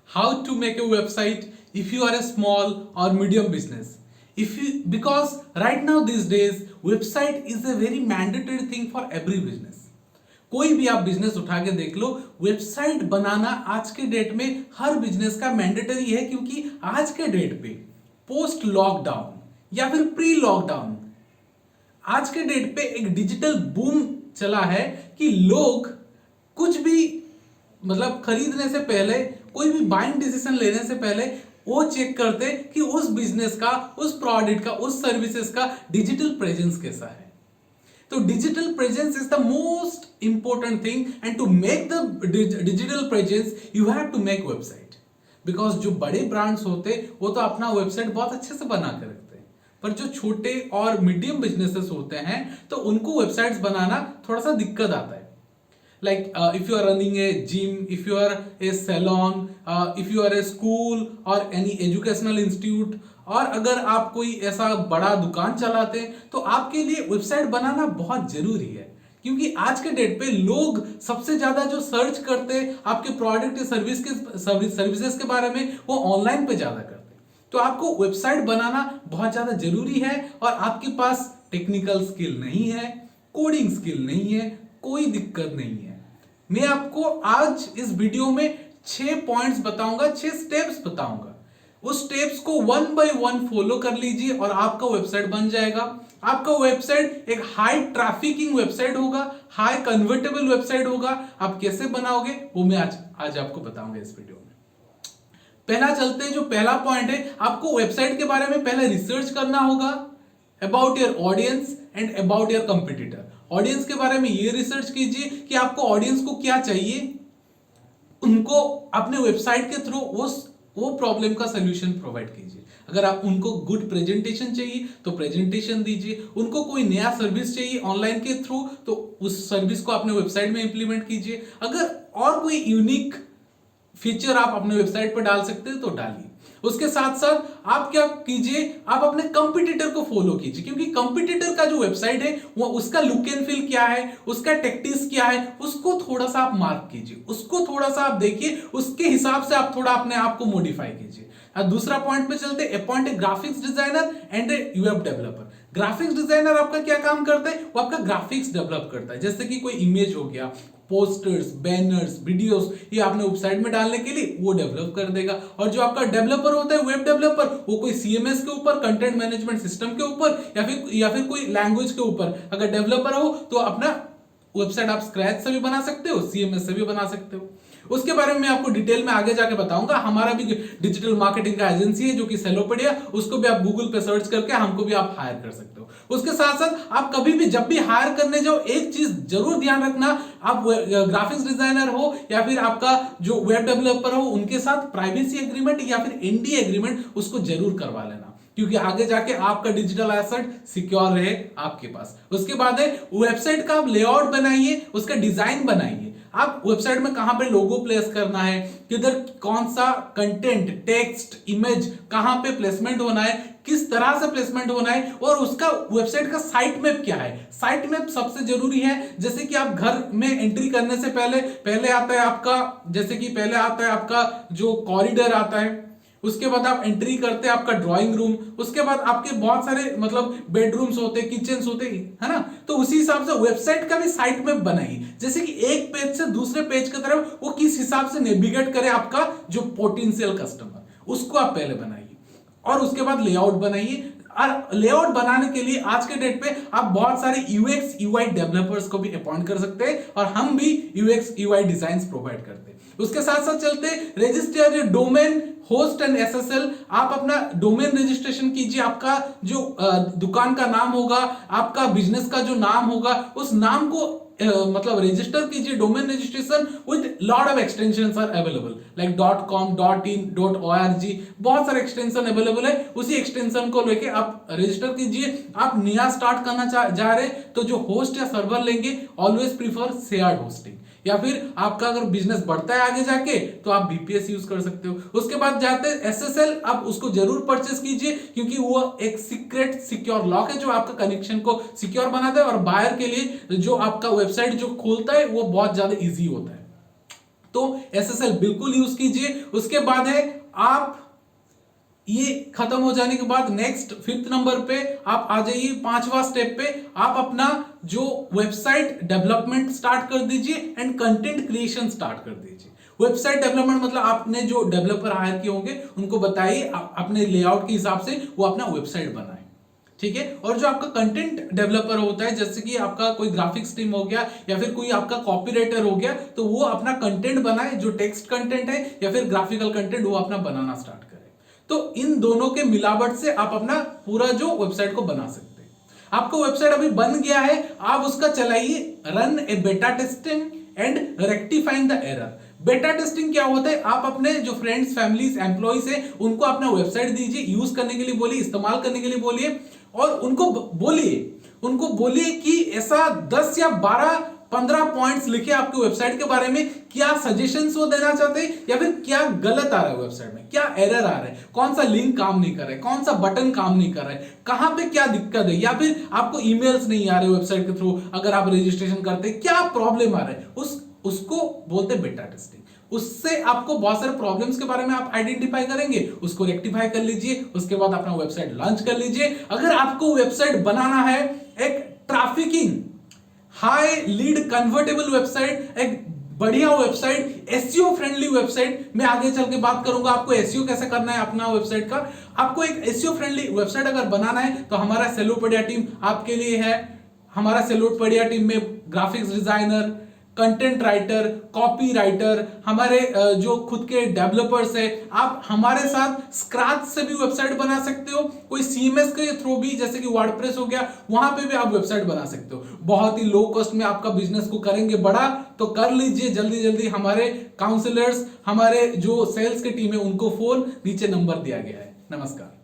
how to make a website if you are a small or medium business. If you, because right now these days website is a very mandatory thing for every business. कोई भी आप business उठा के देख लो, website बनाना आज के date में हर business का मैंडेटरी है, क्योंकि आज के डेट पे पोस्ट लॉकडाउन या फिर प्री लॉकडाउन आज के डेट पे एक डिजिटल बूम चला है कि लोग कुछ भी मतलब खरीदने से पहले, कोई भी बाइंग डिसीजन लेने से पहले वो चेक करते कि उस बिजनेस का, उस प्रोडक्ट का, उस सर्विसेज का डिजिटल प्रेजेंस कैसा है. तो digital presence is the most important thing, and to make the digital presence you have to make website. Because जो बड़े ब्रांड्स होते वो तो अपना वेबसाइट बहुत अच्छे से बना के रखते हैं, पर जो छोटे और मीडियम बिजनेसेस होते हैं तो उनको वेबसाइट्स बनाना थोड़ा सा दिक्कत आता है. Like if you are running a gym, if you are a salon, if you are a school or any educational institute, और अगर आप कोई ऐसा बड़ा दुकान चलाते हैं तो आपके लिए वेबसाइट बनाना बहुत जरूरी है. क्योंकि आज के डेट पे लोग सबसे ज्यादा जो सर्च करते हैं आपके प्रोडक्ट या सर्विसेज के बारे में, वो ऑनलाइन पे ज्यादा करते हैं. तो आपको वेबसाइट बनाना बहुत ज्यादा जरूरी है, और आपके पास टेक्निकल स्किल नहीं है, कोडिंग स्किल नहीं है, कोई दिक्कत नहीं है. मैं आपको आज इस वीडियो में 6 पॉइंट्स बताऊंगा, 6 स्टेप्स बताऊंगा. उस स्टेप्स को 1 बाय 1 फॉलो कर लीजिए और आपका वेबसाइट बन जाएगा. आपका वेबसाइट एक हाई ट्रैफिकिंग वेबसाइट होगा, हाई कन्वर्टेबल वेबसाइट होगा. आप कैसे बनाओगे वो मैं आज आपको बताऊंगा इस वीडियो में. पहला चलते हैं, जो पहला पॉइंट है, आपको वेबसाइट के बारे में पहले रिसर्च करना होगा about your audience and about your competitor. Audience के बारे में ये रिसर्च कीजिए कि आपको ऑडियंस को क्या चाहिए, उनको अपने वेबसाइट के थ्रू वो प्रॉब्लम का सॉल्यूशन प्रोवाइड कीजिए. अगर आप उनको गुड प्रेजेंटेशन चाहिए तो प्रेजेंटेशन दीजिए, उनको कोई नया सर्विस चाहिए ऑनलाइन के थ्रू तो उस सर्विस को अपने वेबसाइट में इंप्लीमेंट कीजिए. अगर और कोई यूनिक फीचर आप अपने वेबसाइट पर डाल सकते हैं तो डालिए. उसके साथ साथ आप क्या कीजिए, आप अपने कंपटीटर को फॉलो कीजिए, क्योंकि कंपटीटर का जो वेबसाइट है वो उसका लुक एंड फील क्या है, उसका टैक्टिक्स क्या है, उसको थोड़ा सा आप मार्क कीजिए, उसको थोड़ा सा आप देखिए, उसके हिसाब से आप थोड़ा अपने आप को मॉडिफाई कीजिए. दूसरा पॉइंट पे चलते, appoint a graphics designer and a web developer. Graphics designer आपका क्या काम करता है, वो आपका ग्राफिक्स डेवलप करता है. जैसे कि कोई इमेज हो गया, पोस्टर्स, बैनर्स, वीडियोस, ये आपने वेबसाइट में डालने के लिए वो डेवलप कर देगा. और जो आपका डेवलपर होता है, वेब डेवलपर, वो कोई सीएमएस के ऊपर, कंटेंट मैनेजमेंट सिस्टम के ऊपर, या फिर कोई लैंग्वेज के ऊपर अगर डेवलपर हो तो अपना वेबसाइट आप स्क्रैच से भी बना सकते हो, सीएमएस से भी बना सकते हो. उसके बारे में मैं आपको डिटेल में आगे जाके बताऊंगा. हमारा भी डिजिटल मार्केटिंग का एजेंसी है जो कि सेलोपेडिया, उसको भी आप गूगल पे सर्च करके हमको भी आप हायर कर सकते हो. उसके साथ साथ आप कभी भी जब भी हायर करने जाओ, एक चीज जरूर ध्यान रखना, आप ग्राफिक्स डिजाइनर हो या फिर आपका जो वेब डेवलपर हो, उनके साथ प्राइवेसी एग्रीमेंट या फिर एनडीए एग्रीमेंट उसको जरूर करवा लेना, क्योंकि आगे जाके आपका डिजिटल एसेट सिक्योर रहे आपके पास. उसके बाद है वेबसाइट का आप लेआउट बनाइए, उसका डिजाइन बनाइए. आप वेबसाइट में कहां पे लोगो प्लेस करना है, किधर कौन सा कंटेंट, टेक्स्ट, इमेज कहां पे प्लेसमेंट होना है, किस तरह से प्लेसमेंट होना है, और उसका वेबसाइट का साइट मैप क्या है. साइट मैप सबसे जरूरी है. जैसे कि आप घर में एंट्री करने से पहले आता है आपका, जैसे कि पहले आता है आपका जो कॉरिडोर आता है, उसके बाद आप एंट्री करते हैं आपका ड्राइंग रूम, उसके बाद आपके बहुत सारे मतलब बेडरूम्स होते हैं, किचन्स होते हैं, है ना. तो उसी हिसाब से वेबसाइट का भी साइट मैप बनाइए, जैसे कि एक पेज से दूसरे पेज की तरफ वो किस हिसाब से नेविगेट करे आपका जो पोटेंशियल कस्टमर, उसको आप पहले बनाइए. और उसके बाद लेआउट बनाइए. और लेआउट बनाने के लिए आज के डेट पे आप बहुत सारे यूएक्स यूआई डेवलपर्स को भी अपॉइंट कर सकते हैं, और हम भी यूएक्स यूआई डिजाइन्स प्रोवाइड करते हैं. उसके साथ साथ चलते, register domain, host and SSL. आप अपना डोमेन रजिस्ट्रेशन कीजिए. आपका जो दुकान का नाम होगा, आपका बिजनेस का जो नाम होगा, उस नाम को मतलब रजिस्टर कीजिए. Domain registration with lot of extensions are available, like .com, .in, .org, बहुत सारे एक्सटेंशन अवेलेबल है. उसी एक्सटेंशन को लेके आप रजिस्टर कीजिए. आप नया स्टार्ट करना जा रहे तो जो होस्ट या सर्वर लेंगे, ऑलवेज प्रीफर शेयर्ड होस्टिंग, या फिर आपका अगर बिजनेस बढ़ता है आगे जाके तो आप बीपीएस यूज कर सकते हो. उसके बाद जाते हैं एसएसएल, आप उसको जरूर परचेस कीजिए, क्योंकि वो एक सीक्रेट सिक्योर लॉक है जो आपका कनेक्शन को सिक्योर बनाता है, और बायर के लिए जो आपका वेबसाइट जो खोलता है वो बहुत ज्यादा इजी होता है. तो एसएसएल बिल्कुल यूज कीजिए। उसके बाद है आप ये खत्म हो जाने के बाद नेक्स्ट 5th नंबर पे आप आ जाइए, 5वां स्टेप पे आप अपना जो वेबसाइट डेवलपमेंट स्टार्ट कर दीजिए एंड कंटेंट क्रिएशन स्टार्ट कर दीजिए। वेबसाइट डेवलपमेंट मतलब आपने जो डेवलपर हायर किए होंगे उनको बताइए अपने लेआउट के हिसाब से वो अपना वेबसाइट बनाए, ठीक है। और जो आपका कंटेंट डेवलपर होता है, जैसे कि आपका कोई ग्राफिक्स टीम हो गया या फिर कोई आपका कॉपीराइटर हो गया, तो वो अपना कंटेंट बनाए, जो टेक्स्ट कंटेंट है या फिर ग्राफिकल कंटेंट वो अपना बनाना स्टार्ट करे। तो इन दोनों के मिलावट से आप अपना पूरा जो वेबसाइट को बना सकते हैं। आपका वेबसाइट अभी बन गया है, आप उसका चलाइए रन ए बेटा testing and rectifying the error. बेटा टेस्टिंग क्या होता है, आप अपने जो फ्रेंड्स, फैमिलीज, एम्प्लॉइज है उनको अपना वेबसाइट दीजिए, यूज करने के लिए बोलिए, इस्तेमाल करने के लिए बोलिए, और उनको बोलिए कि ऐसा 10 या 12-15 पॉइंट्स लिखे आपके वेबसाइट के बारे में, क्या सजेशंस वो देना चाहते हैं या फिर क्या गलत आ रहा है वेबसाइट में, क्या एरर आ रहा है, कौन सा लिंक काम नहीं कर रहा है, कौन सा बटन काम नहीं कर रहा है, कहां पे क्या दिक्कत है, या फिर आपको ईमेल्स नहीं आ रहे वेबसाइट के थ्रू अगर आप रजिस्ट्रेशन करते हैं, क्या प्रॉब्लम आ रहा है, उसको बोलते हैं बेटा टेस्टिंग। उससे आपको बहुत सारे प्रॉब्लम्स के बारे में आप आइडेंटिफाई करेंगे, उसको रेक्टिफाई कर लीजिए, उसके बाद अपना वेबसाइट लॉन्च कर लीजिए। अगर आपको वेबसाइट बनाना है एक trafficking, high lead convertible website, एक बढ़िया वेबसाइट, एसईओ फ्रेंडली वेबसाइट, मैं आगे चल के बात करूंगा आपको एसईओ कैसे करना है अपना वेबसाइट का। आपको एक एसईओ फ्रेंडली वेबसाइट अगर बनाना है तो हमारा सेलोपेडिया टीम आपके लिए है। हमारा सेलोपेडिया टीम में graphics designer, content writer, copy writer, हमारे जो खुद के डेवलपर्स है, आप हमारे साथ स्क्रैच से भी वेबसाइट बना सकते हो, कोई सीएमएस के थ्रू भी, जैसे कि वर्डप्रेस हो गया, वहां पे भी आप वेबसाइट बना सकते हो। बहुत ही लो कॉस्ट में आपका बिजनेस को करेंगे बड़ा, तो कर लीजिए जल्दी जल्दी। हमारे काउंसलर्स, हमारे जो सेल्स की टीम है उनको फोन, नीचे नंबर दिया गया है। नमस्कार।